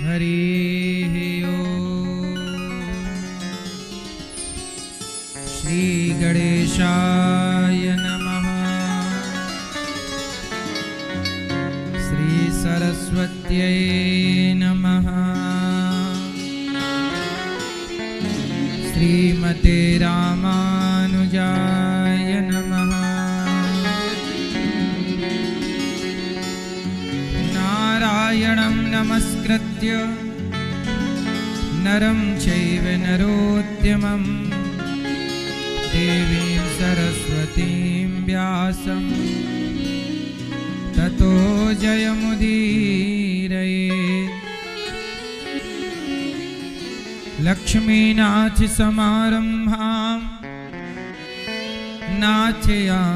हरिः ओम्। श्री गणेशाय नमः। श्री सरस्वत्यै नमः। श्रीमते रामानुजाय नमः। नारायणं नमस्कृत्य नरं चैव नरोत्तमं देवीं सरस्वतीं व्यासं ततो जयमुदीरयेत्। लक्ष्मीनाथसमारम्भां नाथयामुनिमध्यमाम्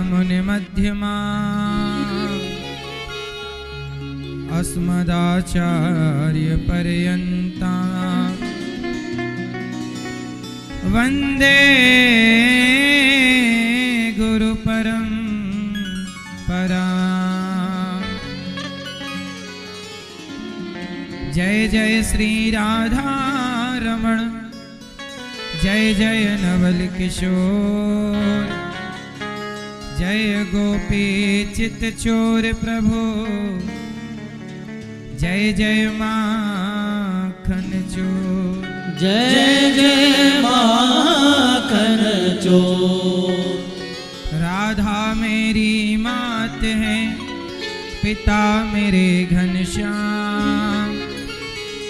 अस्मदाचार्यपर्यन्तां वन्दे गुरुपरम्पराम्। जय जय श्री राधा रमण, जय जय नवल किशोर, जय गोपी चित चोर प्रभु, जय जय माखन चोर। जय जय माखन चोर। राधा मेरी मात है, पिता मेरे घनश्याम,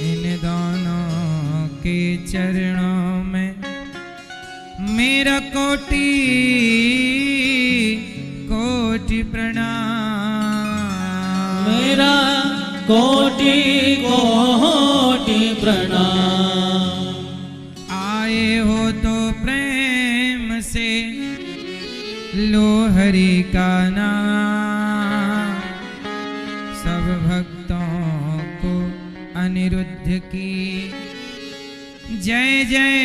इन दोनों के चरणों में मेरा कोटि कोटि प्रणाम। मेरा कोटि कोटि प्रणाम। आए हो तो प्रेम से लो हरि का नाम, सब भक्तों को अनिरुद्ध की जय जय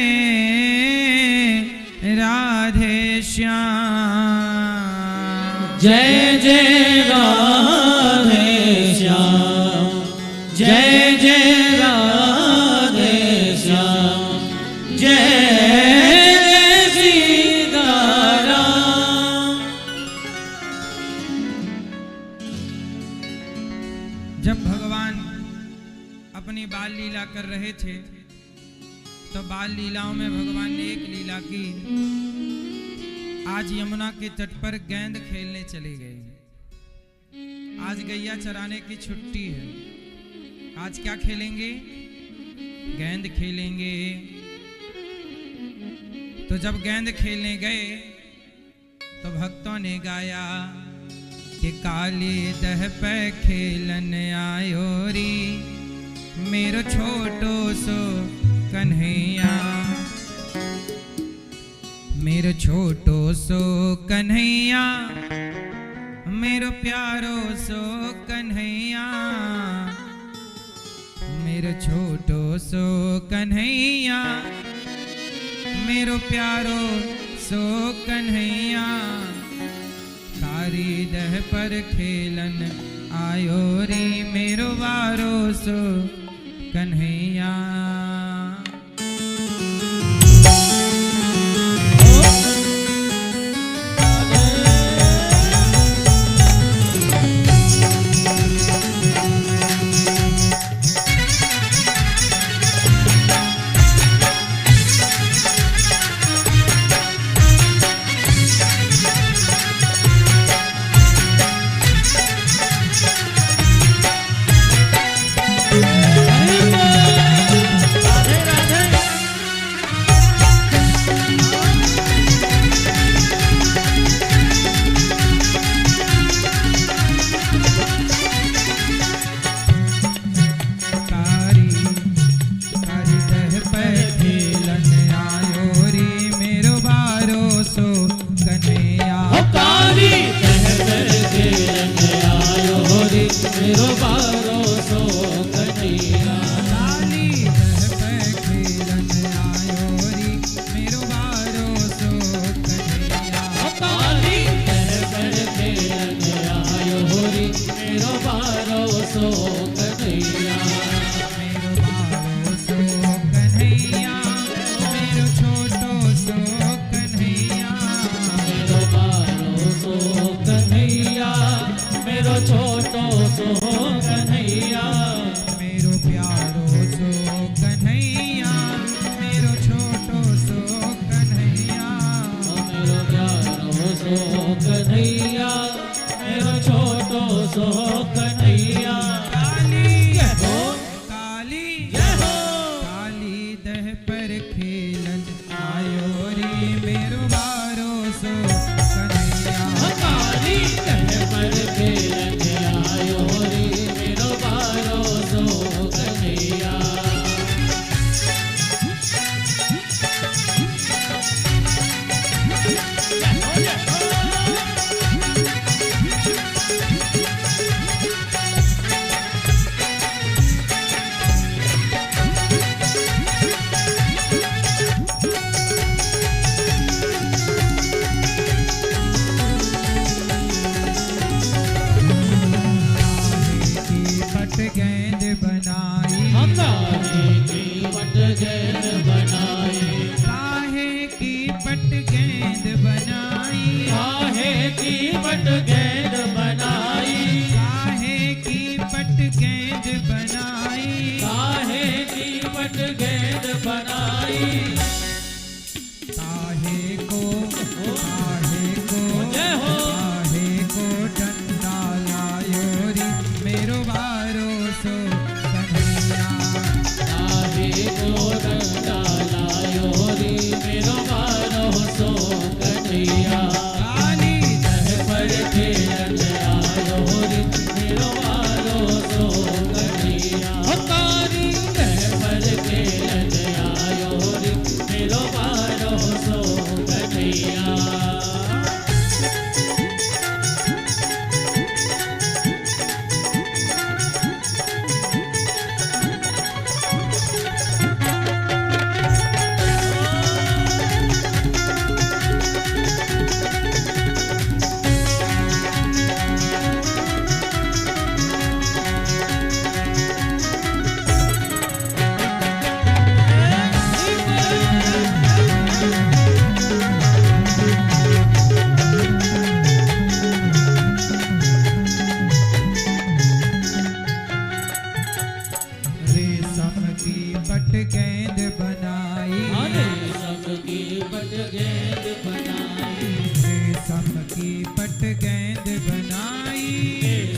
राधे श्याम। जय जय राधे श्याम, जय जय राधे श्याम, जय सीताराम। जब भगवान अपनी बाल लीला कर रहे थे तो बाल लीलाओं में भगवान ने एक लीला की। आज यमुना के तट पर गेंद खेलने चले गए। आज गैया चराने की छुट्टी है। आज क्या खेलेंगे? गेंद खेलेंगे। तो जब गेंद खेलने गए तो भक्तों ने गाया कि काली दह पे खेलन आयो री, मेरो छोटो सो कन्हैया, मेरो छोटो सो कन्हैया, मेरो प्यारो सो कन्हैया, मेरो छोटो सो कन्हैया, मेरो प्यारो सो कन्हैया, कारी दह पर खेलन आयो रे, मेरो वारो सो कन्हैया। मेरो बारो सो कन्हैया, लाली दह पे खेलन आयो री, मेरो बारो सो कन्हैया। काली दह पे खेलन आयो री, मेरो बारो सो कन्हैया। पट गेंद बनाई, काहे की पट गेंद बनाई, काहे को जय हो। काहे को डंडा लायो री मेरो बारो सो कन्हैया, काहे को डंडा लायो रे मेरो बारो सो कन्हैया, काली दह पर खेलन आयो रे मेरो बारो सो कन्हैया, कारी दह पर खेलन आयो रे मेरो बारो सो कन्हैया। रेशम की पट गेंद बनाई, अरे सबकी पट गेंद बनाई, रेशम की पट गेंद बनाई,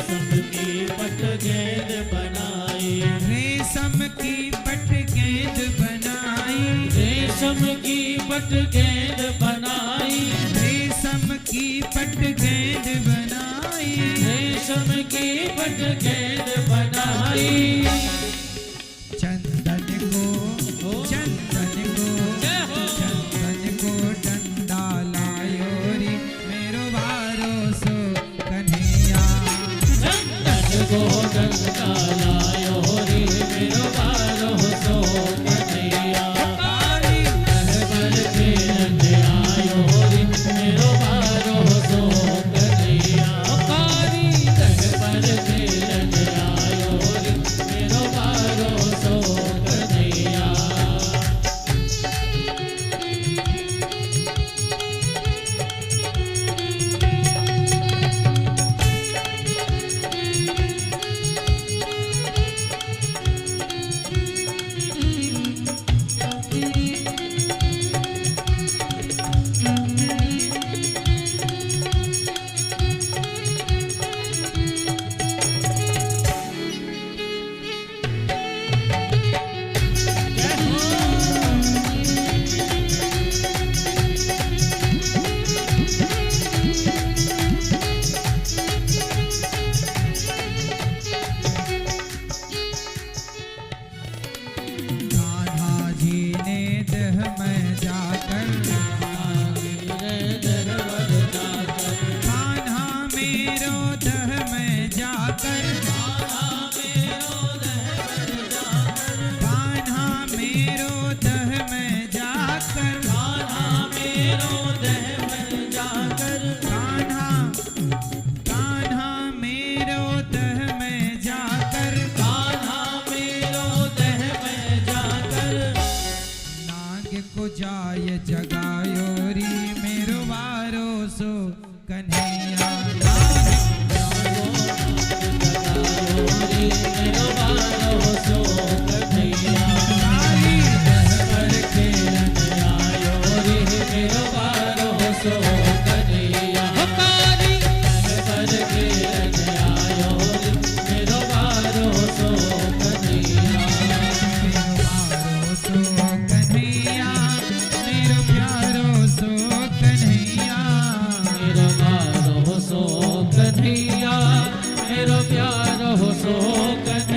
सबकी पट गेंद बनाई, रेशम की पट गेंद बनाई, रेशम की पट गेंद बनाई, रेशम की पट गेंद बनाई, रेशम की पट गेंद बनाई, चंदन को जय हो। चंदन को डंडा लायो रे मेरो बारो सो कन्हैया, चंदन को डंडा लायो रे मेरो बारो सो कन्हैया, काली दह पर खेलन आयो रे मेरो बारो सो कन्हैया, कारी दह पर खेलन आयो रे मेरो बारो सो कन्हैया। कान्हा जी ने दह में जाकर, कान्हा मेरो दह में जाकर, कान्हा मेरो दह में जाकर, कान्हा कान्हा मेरो दह में जाकर, नाग को जाय जगायो री मेरो बारो सो कन्हैया, काली दह पर खेलन आयो रे मेरो बारो सो कन्हैया, मेरो बारो सो कन्हैया, मेरो प्यारो सो कन्हैया, मेरो बारो सो कन्हैया, मेरो प्यारो सो कन्हैया।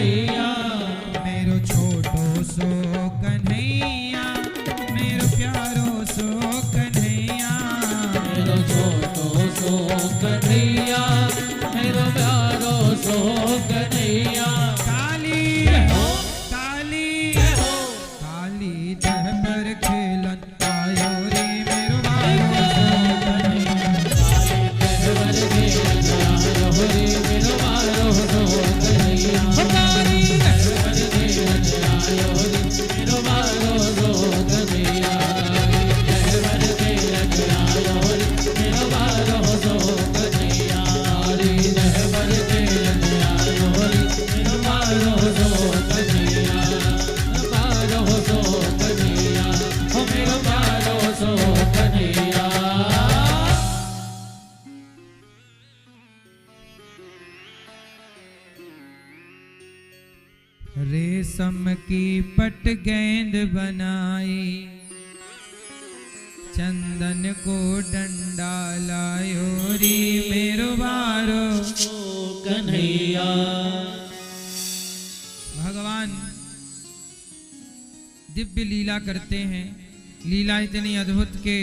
रेशम की पट गेंद बनाई, चंदन को डंडा लायो री मेरो बारो कन्हैया। भगवान दिव्य लीला करते हैं। लीला इतनी अद्भुत के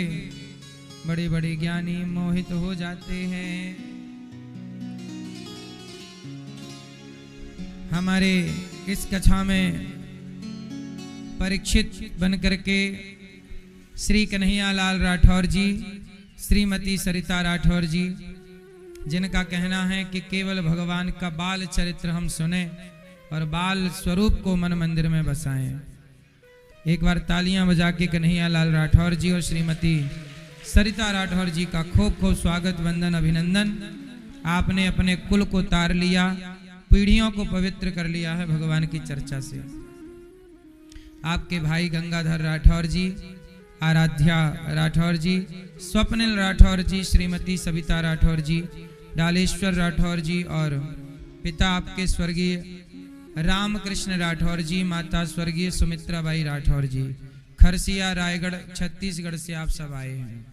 बड़े बड़े ज्ञानी मोहित हो जाते हैं। हमारे इस कथा में परीक्षित बन करके श्री कन्हैया लाल राठौर जी, श्रीमती सरिता राठौर जी, जिनका कहना है कि केवल भगवान का बाल चरित्र हम सुने और बाल स्वरूप को मन मंदिर में बसाएं। एक बार तालियां बजा के कन्हैया लाल राठौर जी और श्रीमती सरिता राठौर जी का खूब खूब स्वागत, वंदन, अभिनंदन। आपने अपने कुल को तार लिया, पीढ़ियों को पवित्र कर लिया है भगवान की चर्चा से। आपके भाई गंगाधर राठौर जी, आराध्या राठौर जी, स्वप्निल राठौर जी, श्रीमती सविता राठौर जी, डालेश्वर राठौर जी और पिता आपके स्वर्गीय रामकृष्ण राठौर जी, माता स्वर्गीय सुमित्रा बाई राठौर जी, खरसिया रायगढ़ छत्तीसगढ़ से आप सब आए हैं।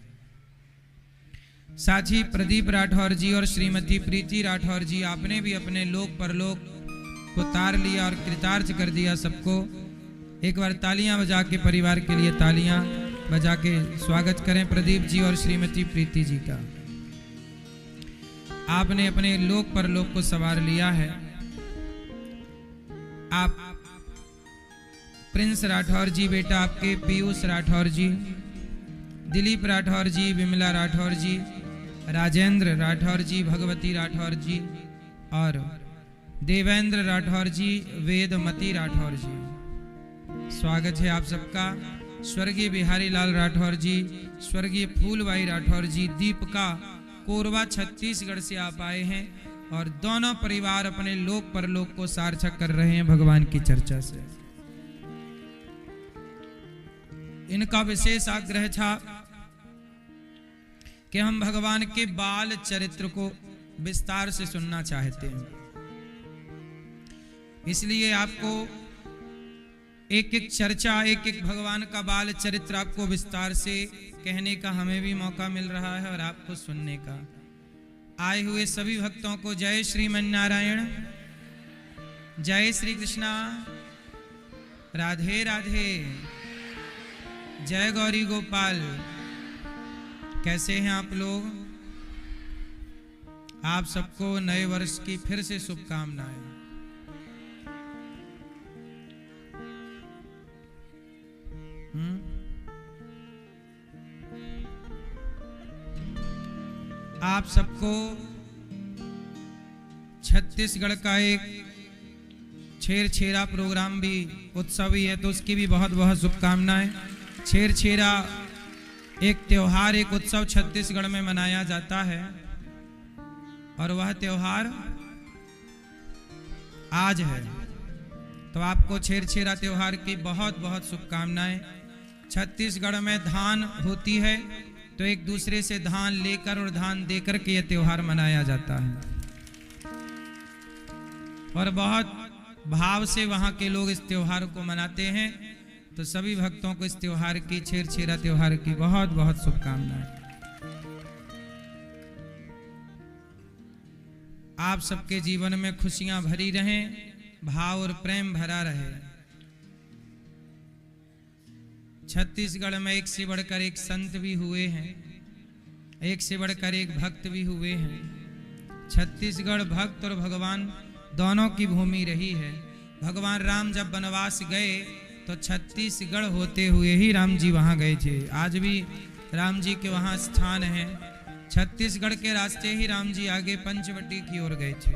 साथ ही प्रदीप राठौर जी और श्रीमती प्रीति राठौर जी, आपने भी अपने लोक परलोक को तार लिया और कृतार्थ कर दिया सबको। एक बार तालियां बजा के परिवार के लिए तालियां बजा के स्वागत करें प्रदीप जी और श्रीमती प्रीति जी का। आपने अपने लोक परलोक को सवार लिया है। आप प्रिंस राठौर जी बेटा आपके, पीयूष राठौर जी, दिलीप राठौर जी, विमला राठौर जी, राजेंद्र राठौर जी, भगवती राठौर जी और देवेंद्र राठौर जी, वेदमती राठौर जी, स्वागत है आप सबका। स्वर्गीय बिहारी लाल राठौर जी, स्वर्गीय फूलबाई राठौर जी, दीपिका कोरबा छत्तीसगढ़ से आप आए हैं और दोनों परिवार अपने लोक परलोक को सार्थक कर रहे हैं भगवान की चर्चा से। इनका विशेष आग्रह था कि हम भगवान के बाल चरित्र को विस्तार से सुनना चाहते हैं, इसलिए आपको एक एक चर्चा, एक एक भगवान का बाल चरित्र आपको विस्तार से कहने का हमें भी मौका मिल रहा है और आपको सुनने का। आए हुए सभी भक्तों को जय श्रीमन नारायण, जय श्री कृष्णा, राधे राधे, जय गौरी गोपाल। कैसे हैं आप लोग? आप सबको नए वर्ष की फिर से शुभकामनाएं। आप सबको छत्तीसगढ़ का एक छेरछेरा प्रोग्राम भी, उत्सव ही है, तो उसकी भी बहुत बहुत शुभकामनाएं। छेरछेरा एक त्योहार, एक उत्सव छत्तीसगढ़ में मनाया जाता है और वह त्योहार आज है, तो आपको छेरछेरा त्योहार की बहुत बहुत शुभकामनाएं। छत्तीसगढ़ में धान होती है तो एक दूसरे से धान लेकर और धान देकर के यह त्योहार मनाया जाता है और बहुत भाव से वहां के लोग इस त्योहार को मनाते हैं। तो सभी भक्तों को इस त्योहार की, छेरछेरा त्योहार की बहुत बहुत शुभकामनाएं। आप सबके जीवन में खुशियां भरी रहें, भाव और प्रेम भरा रहे। छत्तीसगढ़ में एक से बढ़कर एक संत भी हुए हैं, एक से बढ़कर एक भक्त भी हुए हैं। छत्तीसगढ़ भक्त और भगवान दोनों की भूमि रही है। भगवान राम जब वनवास गए तो छत्तीसगढ़ होते हुए ही राम जी वहां गए थे। आज भी राम जी के वहां स्थान है। छत्तीसगढ़ के रास्ते ही राम जी आगे पंचवटी की ओर गए थे,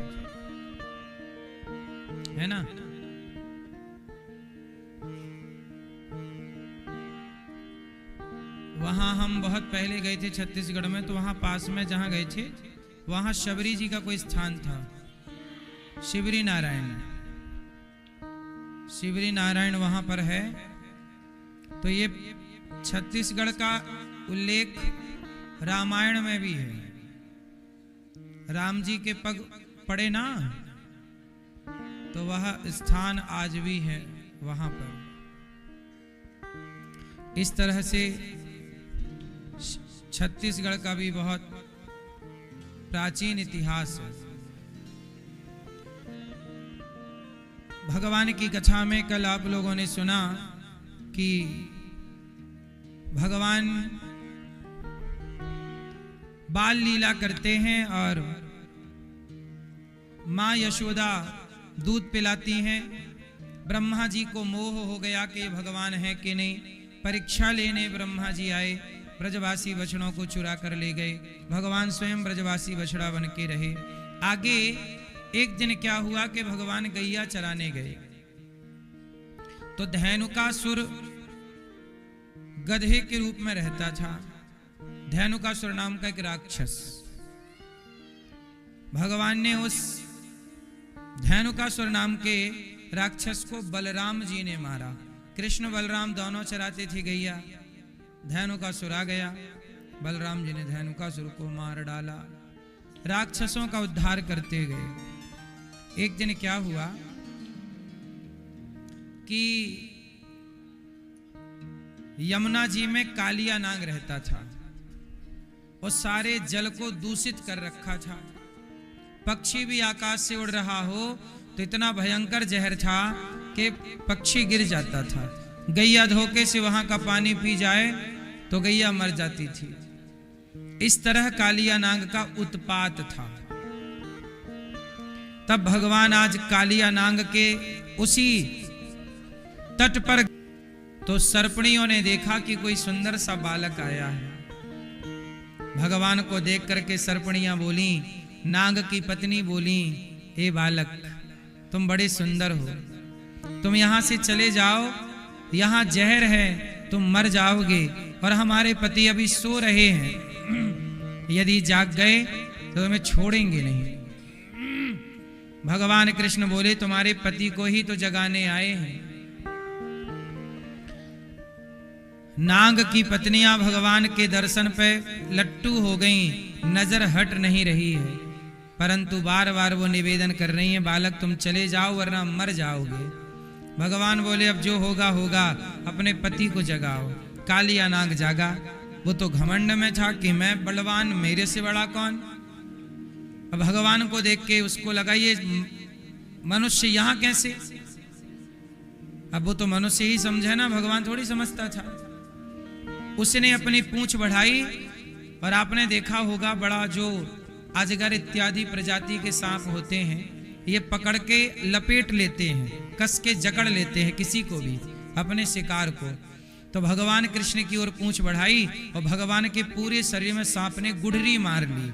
है ना। वहां हम बहुत पहले गए थे छत्तीसगढ़ में, तो वहां पास में जहां गए थे वहां शबरी जी का कोई स्थान था, शिवरी नारायण, शिवरी नारायण वहां पर है। तो ये छत्तीसगढ़ का उल्लेख रामायण में भी है। राम जी के पग पड़े ना, तो वह स्थान आज भी है वहां पर। इस तरह से छत्तीसगढ़ का भी बहुत प्राचीन इतिहास है। भगवान की कथा में कल आप लोगों ने सुना कि भगवान बाल लीला करते हैं और मां यशोदा दूध पिलाती हैं। ब्रह्मा जी को मोह हो गया कि भगवान है कि नहीं। परीक्षा लेने ब्रह्मा जी आए, ब्रजवासी बछड़ों को चुरा कर ले गए। भगवान स्वयं ब्रजवासी बछड़ा बन के रहे। आगे एक दिन क्या हुआ कि भगवान गैया चराने गए तो धेनुकासुर गधे के रूप में रहता था। धेनुकासुर नाम का एक राक्षस। भगवान ने उस धेनुकासुर नाम के राक्षस को बलराम जी ने मारा। कृष्ण बलराम दोनों चराते थे गैया। धेनुकासुर आ गया, बलराम जी ने धेनुकासुर को मार डाला। राक्षसों का उद्धार करते गए। एक दिन क्या हुआ कि यमुना जी में कालिया नाग रहता था और सारे जल को दूषित कर रखा था। पक्षी भी आकाश से उड़ रहा हो तो इतना भयंकर जहर था कि पक्षी गिर जाता था। गैया धोखे से वहां का पानी पी जाए तो गैया मर जाती थी। इस तरह कालिया नाग का उत्पात था। तब भगवान आज कालिया नाग के उसी तट पर तो सर्पणियों ने देखा कि कोई सुंदर सा बालक आया है। भगवान को देख करके सर्पणियां बोली, नाग की पत्नी बोली, हे बालक तुम बड़े सुंदर हो, तुम यहां से चले जाओ, यहां जहर है, तुम मर जाओगे और हमारे पति अभी सो रहे हैं। यदि जाग गए तो तुम्हें छोड़ेंगे नहीं। भगवान कृष्ण बोले, तुम्हारे पति को ही तो जगाने आए हैं। नाग की पत्नियां भगवान के दर्शन पे लट्टू हो गईं, नजर हट नहीं रही है, परंतु बार बार वो निवेदन कर रही हैं, बालक तुम चले जाओ वरना मर जाओगे। भगवान बोले, अब जो होगा होगा, अपने पति को जगाओ। कालिया नाग जागा। वो तो घमंड में था कि मैं बलवान, मेरे से बड़ा कौन। अब भगवान को देख के उसको लगा ये मनुष्य यहां कैसे। अब वो तो मनुष्य ही समझे ना, भगवान थोड़ी समझता था। उसने अपनी पूंछ बढ़ाई और आपने देखा होगा बड़ा जो अजगर इत्यादि प्रजाति के सांप होते हैं, ये पकड़ के लपेट लेते हैं, कस के जकड़ लेते हैं किसी को भी, अपने शिकार को। तो भगवान कृष्ण की ओर पूंछ बढ़ाई और भगवान के पूरे शरीर में सांप ने गुडरी मार ली,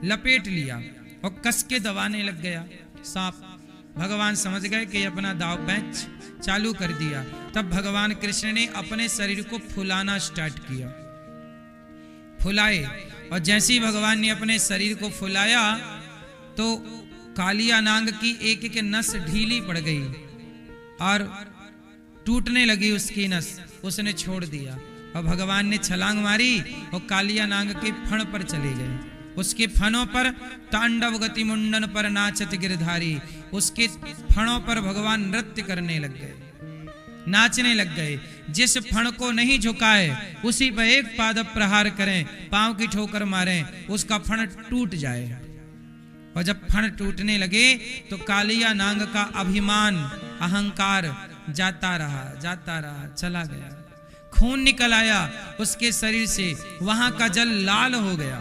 लपेट लिया और कस के दबाने लग गया सांप। भगवान समझ गए कि अपना दाव पैंच चालू कर दिया। तब भगवान कृष्ण ने अपने शरीर को फुलाना स्टार्ट किया। फुलाए और जैसे ही भगवान ने अपने शरीर को फुलाया तो कालिया नाग की एक एक नस ढीली पड़ गई और टूटने लगी उसकी नस। उसने छोड़ दिया और भगवान ने छलांग मारी और कालिया नाग के फण पर चले गए। उसके फणों पर तांडव गति मुंडन पर नाचत गिरधारी, उसके फणों पर भगवान नृत्य करने लग गए, नाचने लग गए। जिस फण को नहीं झुकाए उसी पर एक पाद प्रहार करें, पांव की ठोकर मारें, उसका फण टूट जाए। और जब फण टूटने लगे तो कालिया नाग का अभिमान, अहंकार जाता रहा, चला गया। खून निकल आया उसके शरीर से, वहां का जल लाल हो गया।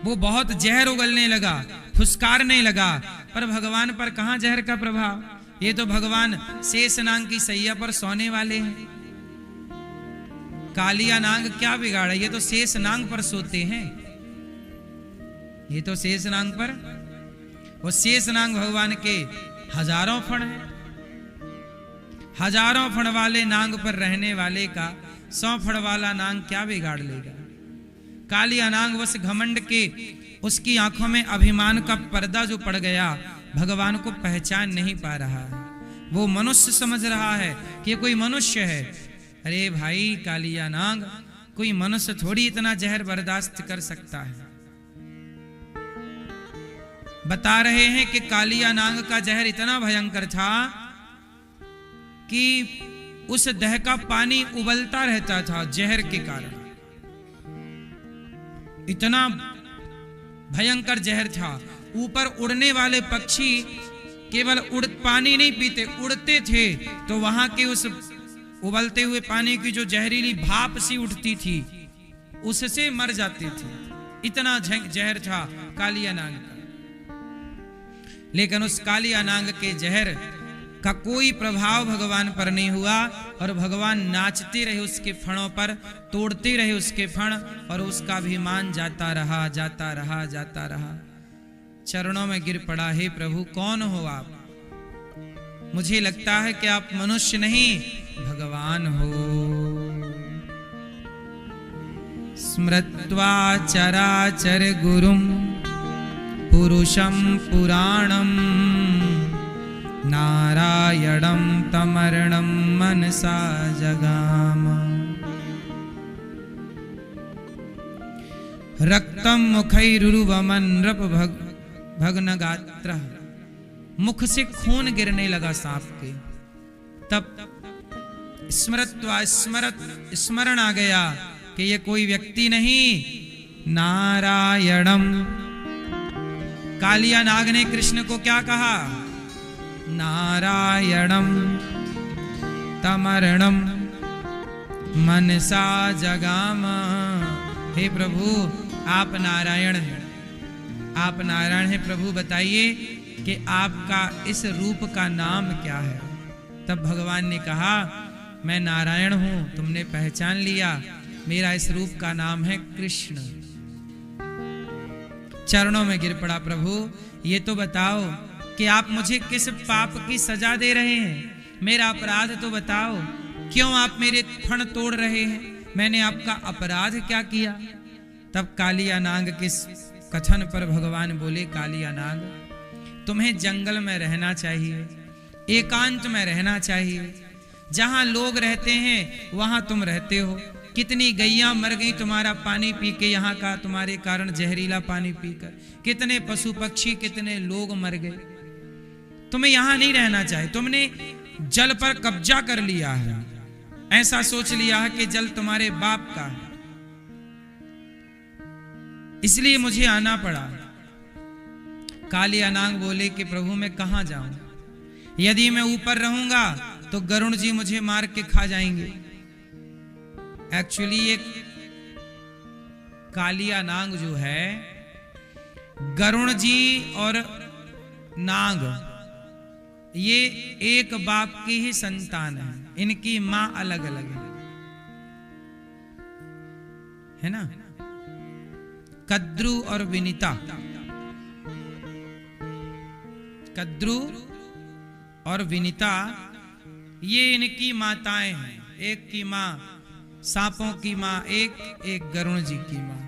वो बहुत जहर उगलने लगा, फुसकारने लगा, पर भगवान पर कहां जहर का प्रभाव। ये तो भगवान शेष नाग की सैया पर सोने वाले हैं। कालिया नाग क्या बिगाड़ा, ये तो शेष नाग पर सोते हैं। ये तो शेष नाग पर, वो शेष नाग भगवान के हजारों फण हैं। हजारों फण वाले नाग पर रहने वाले का 100 फण वाला नाग क्या बिगाड़ लेगा। कालिया नाग बस घमंड के, उसकी आंखों में अभिमान का पर्दा जो पड़ गया, भगवान को पहचान नहीं पा रहा है। वो मनुष्य समझ रहा है कि कोई मनुष्य है। अरे भाई कालिया नाग, कोई मनुष्य थोड़ी इतना जहर बर्दाश्त कर सकता है। बता रहे हैं कि कालिया नाग का जहर इतना भयंकर था कि उस दह का पानी उबलता रहता था जहर के कारण। इतना भयंकर जहर था। ऊपर उड़ने वाले पक्षी केवल पानी नहीं पीते, उड़ते थे तो वहां के उस उबलते हुए पानी की जो जहरीली भाप सी उठती थी उससे मर जाते थे। इतना जहर था कालिया नाग का। लेकिन उस कालिया नाग के जहर का कोई प्रभाव भगवान पर नहीं हुआ और भगवान नाचते रहे उसके फणों पर, तोड़ते रहे उसके फण और उसका अभिमान जाता रहा, जाता रहा, जाता रहा। चरणों में गिर पड़ा, हे प्रभु कौन हो आप? मुझे लगता है कि आप मनुष्य नहीं भगवान हो। स्मृत्वा चराचर गुरुम पुरुषं पुराणं नारायणं तमर्णं मनसा जगाम। रक्तं मुखैरुरुवमन्रप भग्न गात्र, मुख से खून गिरने लगा सांप के। तब स्मरण आ गया कि ये कोई व्यक्ति नहीं, नारायणम। कालिया नाग ने कृष्ण को क्या कहा? नारायणम तमर्णम मनसा जगाम। हे प्रभु आप नारायण हैं, आप नारायण हैं। प्रभु बताइए कि आपका इस रूप का नाम क्या है? तब भगवान ने कहा मैं नारायण हूं, तुमने पहचान लिया, मेरा इस रूप का नाम है कृष्ण। चरणों में गिर पड़ा, प्रभु ये तो बताओ कि आप मुझे किस पाप की सजा दे रहे हैं? मेरा अपराध तो बताओ, क्यों आप मेरे फण तोड़ रहे हैं? मैंने आपका अपराध क्या किया? तब कालिया नाग के कथन पर भगवान बोले, कालिया नाग तुम्हें जंगल में रहना चाहिए, एकांत में रहना चाहिए। जहां लोग रहते हैं वहां तुम रहते हो। कितनी गैया मर गई तुम्हारा पानी पी के, यहाँ का तुम्हारे कारण जहरीला पानी पीकर। कितने पशु पक्षी, कितने लोग मर गए। तुम्हें यहां नहीं रहना चाहिए। तुमने जल पर कब्जा कर लिया है, ऐसा सोच लिया है कि जल तुम्हारे बाप का है, इसलिए मुझे आना पड़ा। कालिया नाग बोले कि प्रभु मैं कहां जाऊं? यदि मैं ऊपर रहूंगा तो गरुण जी मुझे मार के खा जाएंगे। एक्चुअली ये कालिया नाग जो है, गरुण जी और नाग ये एक बाप की ही संतान है, इनकी मां अलग अलग है ना। कद्रु और विनीता, कद्रु और विनीता ये इनकी माताएं हैं। एक की मां सांपों की मां, एक गरुण जी की मां।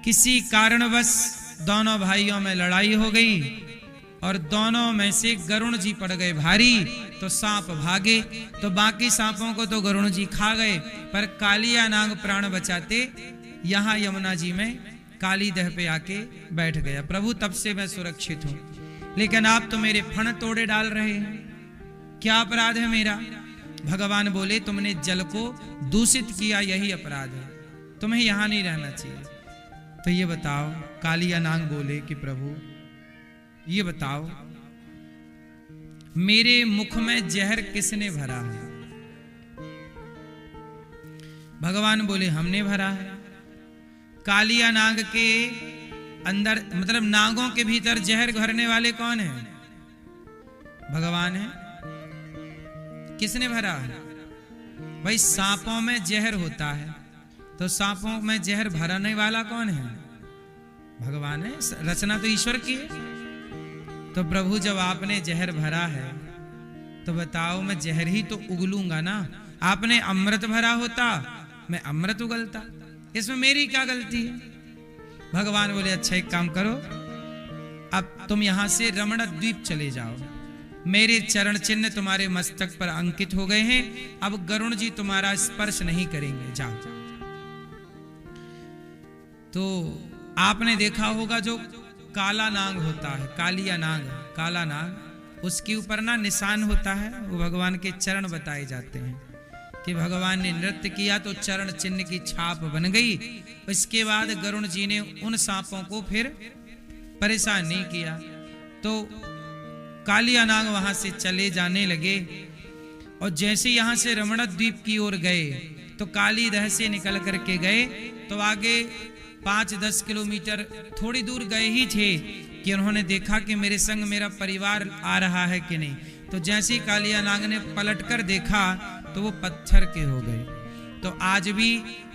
किसी कारणवश दोनों भाइयों में लड़ाई हो गई और दोनों में से गरुण जी पड़ गए भारी, तो सांप भागे, तो बाकी सांपों को तो गरुण जी खा गए, पर कालिया नाग प्राण बचाते यहां यमुना जी में काली दह पे आके बैठ गया। प्रभु तब से मैं सुरक्षित हूं, लेकिन आप तो मेरे फण तोड़े डाल रहे हैं, क्या अपराध है मेरा? भगवान बोले तुमने जल को दूषित किया, यही अपराध है, तुम्हें यहां नहीं रहना चाहिए। तो ये बताओ, कालिया नाग बोले कि प्रभु ये बताओ मेरे मुख में जहर किसने भरा है? भगवान बोले हमने भरा है। कालिया नाग के अंदर, मतलब नागों के भीतर जहर भरने वाले कौन है? भगवान है। किसने भरा है? भाई सांपों में जहर होता है, तो सांपों में जहर भरने वाला कौन है? भगवान है। रचना तो ईश्वर की है। तो प्रभु जब आपने जहर भरा है तो बताओ मैं जहर ही तो उगलूंगा ना। आपने अमृत भरा होता मैं अमृत उगलता, इसमें मेरी क्या गलती है? भगवान बोले अच्छा एक काम करो, अब तुम यहां से रमण द्वीप चले जाओ, मेरे चरण चिन्ह तुम्हारे मस्तक पर अंकित हो गए हैं, अब गरुण जी तुम्हारा स्पर्श नहीं करेंगे, जाओ। तो आपने देखा होगा जो काला नाग होता है, कालिया नाग, काला नाग, उसके ऊपर ना निशान होता है, वो भगवान के चरण बताए जाते हैं कि भगवान ने नृत्य किया तो चरण चिन्ह की छाप बन गई। इसके बाद गरुण जी ने उन सांपों को फिर परेशान नहीं किया, तो कालिया नाग वहां से चले जाने लगे। और जैसे यहां से रमण द्वीप की ओर गए तो काली दह से निकल करके गए, तो आगे 5-10 किलोमीटर थोड़ी दूर गए ही थे कि उन्होंने देखा कि मेरे संग मेरा परिवार आ रहा है कि नहीं। तो जैसे ही कालिया नाग ने पलट कर देखा तो वो पत्थर के हो गए। तो आज भी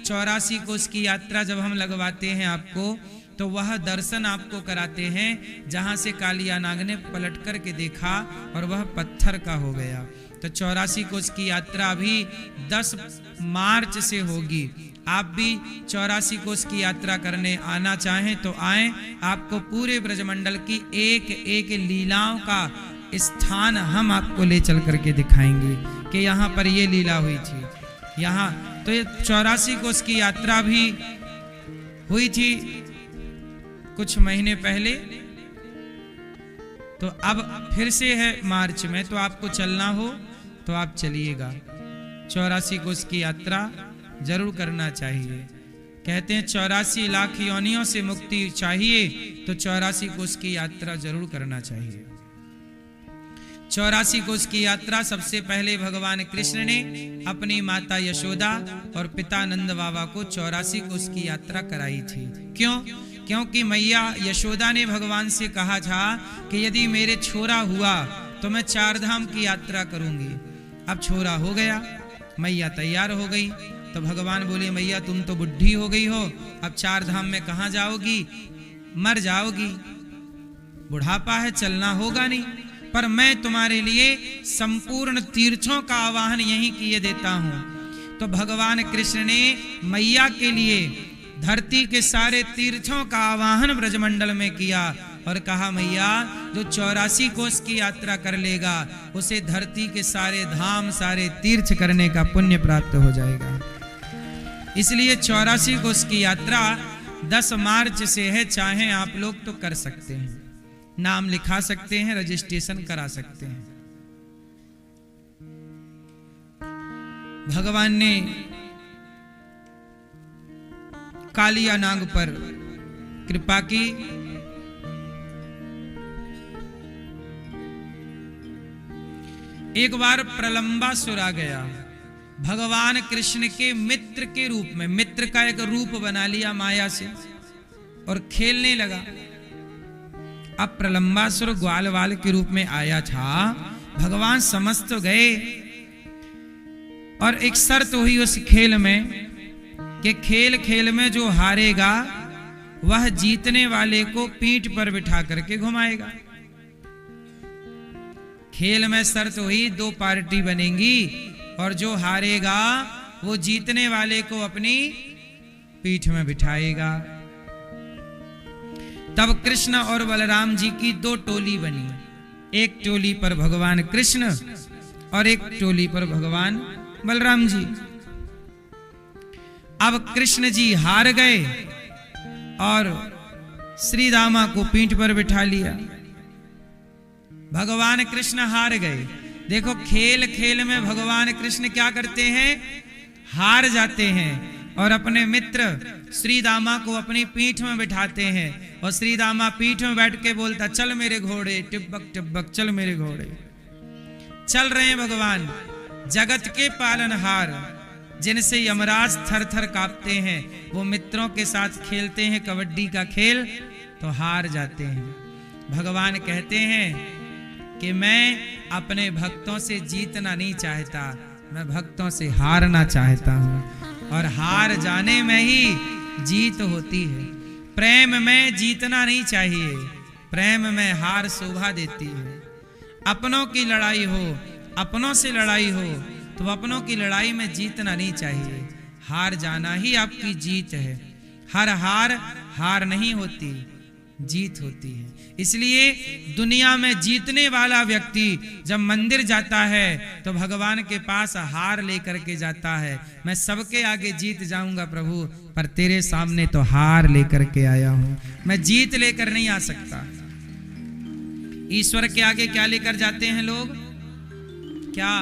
84 कोस की यात्रा जब हम लगवाते हैं आपको, तो वह दर्शन आपको कराते हैं जहां से कालिया नाग ने पलट कर के देखा और वह पत्थर का हो गया। तो 84 कोस की यात्रा अभी 10 मार्च से होगी। आप भी 84 कोस की यात्रा करने आना चाहें तो आएं, आपको पूरे ब्रजमंडल की एक एक लीलाओं का स्थान हम आपको ले चल करके दिखाएंगे कि यहाँ पर ये लीला हुई थी। यहाँ तो ये 84 कोस की यात्रा भी हुई थी कुछ महीने पहले, तो अब फिर से है मार्च में, तो आपको चलना हो तो आप चलिएगा। 84 कोस की यात्रा जरूर करना चाहिए। कहते हैं 84 लाख योनियों से मुक्ति चाहिए तो 84 कोस की यात्रा जरूर करना चाहिए। 84 कोस की यात्रा सबसे पहले भगवान कृष्ण ने अपनी माता यशोदा और पिता नंद बाबा को 84 कोस की यात्रा कराई थी। क्यों? क्योंकि मैया यशोदा ने भगवान से कहा था कि यदि मेरे छोरा हुआ तो मैं 4 धाम की यात्रा करूंगी। अब छोरा हो गया, मैया तैयार हो गई, तो भगवान बोले मैया तुम तो बुढ़ी हो गई हो, अब 4 धाम में कहां जाओगी, मर जाओगी, बुढ़ापा है, चलना होगा नहीं, पर मैं तुम्हारे लिए संपूर्ण तीर्थों का आवाहन यहीं किए देता हूं। तो भगवान कृष्ण ने मैया के लिए धरती के सारे तीर्थों का आवाहन ब्रजमंडल में किया और कहा मैया जो 84 कोस की यात्रा कर लेगा उसे धरती के सारे धाम सारे तीर्थ करने का पुण्य प्राप्त हो जाएगा। इसलिए 84 कोस की यात्रा 10 मार्च से है। चाहे आप लोग तो कर सकते हैं, नाम लिखा सकते हैं, रजिस्ट्रेशन करा सकते हैं। भगवान ने कालिया नाग पर कृपा की। एक बार प्रलंबासुर आ गया, भगवान कृष्ण के मित्र के रूप में, मित्र का एक रूप बना लिया माया से और खेलने लगा। अब प्रलंबासुर ग्वाल वाल के रूप में आया था। भगवान समझ तो गए और एक शर्त हुई उस खेल में कि खेल खेल में जो हारेगा वह जीतने वाले को पीठ पर बिठा करके घुमाएगा। खेल में शर्त हुई 2 पार्टी बनेंगी और जो हारेगा वो जीतने वाले को अपनी पीठ में बिठाएगा। तब कृष्ण और बलराम जी की 2 टोली बनी, एक टोली पर भगवान कृष्ण और एक टोली पर भगवान बलराम जी। अब कृष्ण जी हार गए और श्री रामा को पीठ पर बिठा लिया। भगवान कृष्ण हार गए। देखो खेल खेल में भगवान कृष्ण क्या करते हैं, हार जाते हैं और अपने मित्र श्री दामा को अपनी पीठ में बिठाते हैं और श्री दामा पीठ में बैठ के बोलता चल मेरे घोड़े, टिब्बक टिब्बक चल मेरे घोड़े। चल रहे हैं भगवान, जगत के पालनहार जिनसे यमराज थर थर कांपते हैं, वो मित्रों के साथ खेलते हैं कबड्डी का खेल तो हार जाते हैं। भगवान कहते हैं कि मैं अपने भक्तों से जीतना नहीं चाहता, मैं भक्तों से हारना चाहता हूँ और हार जाने में ही जीत होती है। प्रेम में जीतना नहीं चाहिए, प्रेम में हार शोभा देती है। अपनों की लड़ाई हो, अपनों से लड़ाई हो तो अपनों की लड़ाई में जीतना नहीं चाहिए, हार जाना ही आपकी जीत है। हर हार हार नहीं होती, जीत होती है। इसलिए दुनिया में जीतने वाला व्यक्ति जब मंदिर जाता है तो भगवान के पास हार लेकर के जाता है। मैं सबके आगे जीत जाऊंगा प्रभु, पर तेरे सामने तो हार लेकर के आया हूं, मैं जीत लेकर नहीं आ सकता। ईश्वर के आगे क्या लेकर जाते हैं लोग? क्या?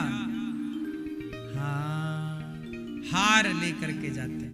हार लेकर के जाते हैं।